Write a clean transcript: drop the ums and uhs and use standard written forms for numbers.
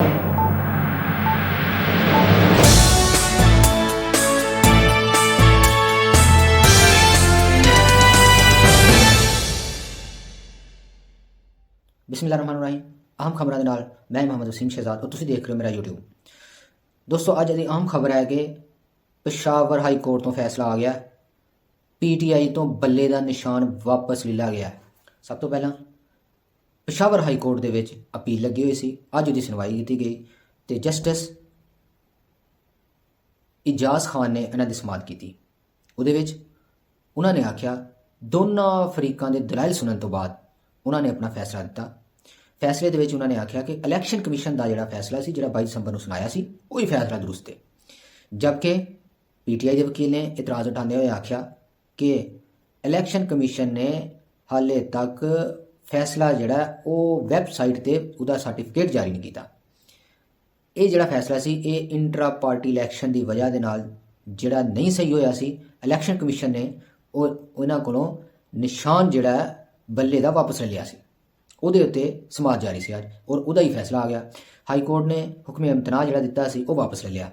ਬਿਸਮਿਲ੍ਲਾਹਿਰਰਹਿਮਾਨਿਰਰਹੀਮ। ਅਹਿਮ ਖਬਰਾਂ ਦੇ ਨਾਲ ਮੈਂ ਮੁਹੰਮਦ ਵਸੀਮ ਸ਼ਹਿਜ਼ਾਦ और ਤੁਸੀਂ ਦੇਖ ਰਹੇ ਹੋ ਮੇਰਾ YouTube। ਦੋਸਤੋ, ਅੱਜ ਦੀ ਅਹਿਮ ਖਬਰ ਹੈ ਕਿ ਪੇਸ਼ਾਵਰ ਹਾਈ ਕੋਰਟ ਤੋਂ ਫੈਸਲਾ ਆ ਗਿਆ। PTI ਤੋਂ ਬੱਲੇ ਦਾ ਨਿਸ਼ਾਨ ਵਾਪਸ ਲੈ ਲਿਆ ਗਿਆ। ਸਭ ਤੋਂ ਪਹਿਲਾਂ ਪੇਸ਼ਾਵਰ ਹਾਈ ਕੋਰਟ ਦੇ ਵਿੱਚ ਅਪੀਲ ਲੱਗੀ ਹੋਈ ਸੀ। ਅੱਜ ਉਹਦੀ ਸੁਣਵਾਈ ਕੀਤੀ ਗਈ ਤੇ ਜਸਟਿਸ ਇਜਾਜ਼ ਖਾਨ ਨੇ ਇਹਨਾਂ ਦੀ ਸਮਾਅਤ ਕੀਤੀ। ਉਹਦੇ ਵਿੱਚ ਉਹਨਾਂ ਨੇ ਆਖਿਆ, ਦੋਨਾਂ ਫਰੀਕਾਂ ਦੇ ਦਲਾਇਲ ਸੁਣਨ ਤੋਂ ਬਾਅਦ ਉਹਨਾਂ ਨੇ ਆਪਣਾ ਫੈਸਲਾ ਦਿੱਤਾ। ਫੈਸਲੇ ਦੇ ਵਿੱਚ ਉਹਨਾਂ ਨੇ ਆਖਿਆ ਕਿ ਇਲੈਕਸ਼ਨ ਕਮਿਸ਼ਨ ਦਾ ਜਿਹੜਾ ਫੈਸਲਾ ਸੀ, ਜਿਹੜਾ 22 ਦਸੰਬਰ ਨੂੰ ਸੁਣਾਇਆ ਸੀ, ਉਹੀ ਫੈਸਲਾ ਦਰੁਸਤ ਹੈ। ਜਦਕਿ PTI ਦੇ ਵਕੀਲ ਨੇ ਇਤਰਾਜ਼ ਉਠਾਉਂਦੇ ਹੋਏ ਆਖਿਆ ਕਿ ਇਲੈਕਸ਼ਨ ਕਮਿਸ਼ਨ ਨੇ ਹਾਲੇ ਤੱਕ ਫੈਸਲਾ ਜਿਹੜਾ ਉਹ ਵੈਬਸਾਈਟ ਤੇ ਉਹਦਾ ਸਰਟੀਫਿਕੇਟ ਜਾਰੀ ਨਹੀਂ ਕੀਤਾ। ਇਹ ਜਿਹੜਾ ਫੈਸਲਾ ਸੀ, ਇਹ ਇੰਟਰਾ ਪਾਰਟੀ ਇਲੈਕਸ਼ਨ ਦੀ ਵਜ੍ਹਾ ਦੇ ਨਾਲ ਜਿਹੜਾ ਨਹੀਂ ਸਹੀ ਹੋਇਆ ਸੀ। ਇਲੈਕਸ਼ਨ ਕਮਿਸ਼ਨ ਨੇ ਉਹਨਾਂ ਕੋਲੋਂ ਨਿਸ਼ਾਨ ਜਿਹੜਾ ਬੱਲੇ ਦਾ ਵਾਪਸ ਲੈ ਲਿਆ ਸੀ। ਉਹਦੇ ਉੱਤੇ ਸਮਾਅਤ ਜਾਰੀ ਸੀ ਅੱਜ, ਔਰ ਉਹਦਾ ਹੀ ਫੈਸਲਾ ਆ ਗਿਆ। ਹਾਈ ਕੋਰਟ ਨੇ ਹੁਕਮ ਇਮਤਨਾਅ ਜਿਹੜਾ ਦਿੱਤਾ ਸੀ ਉਹ ਵਾਪਸ ਲੈ ਲਿਆ।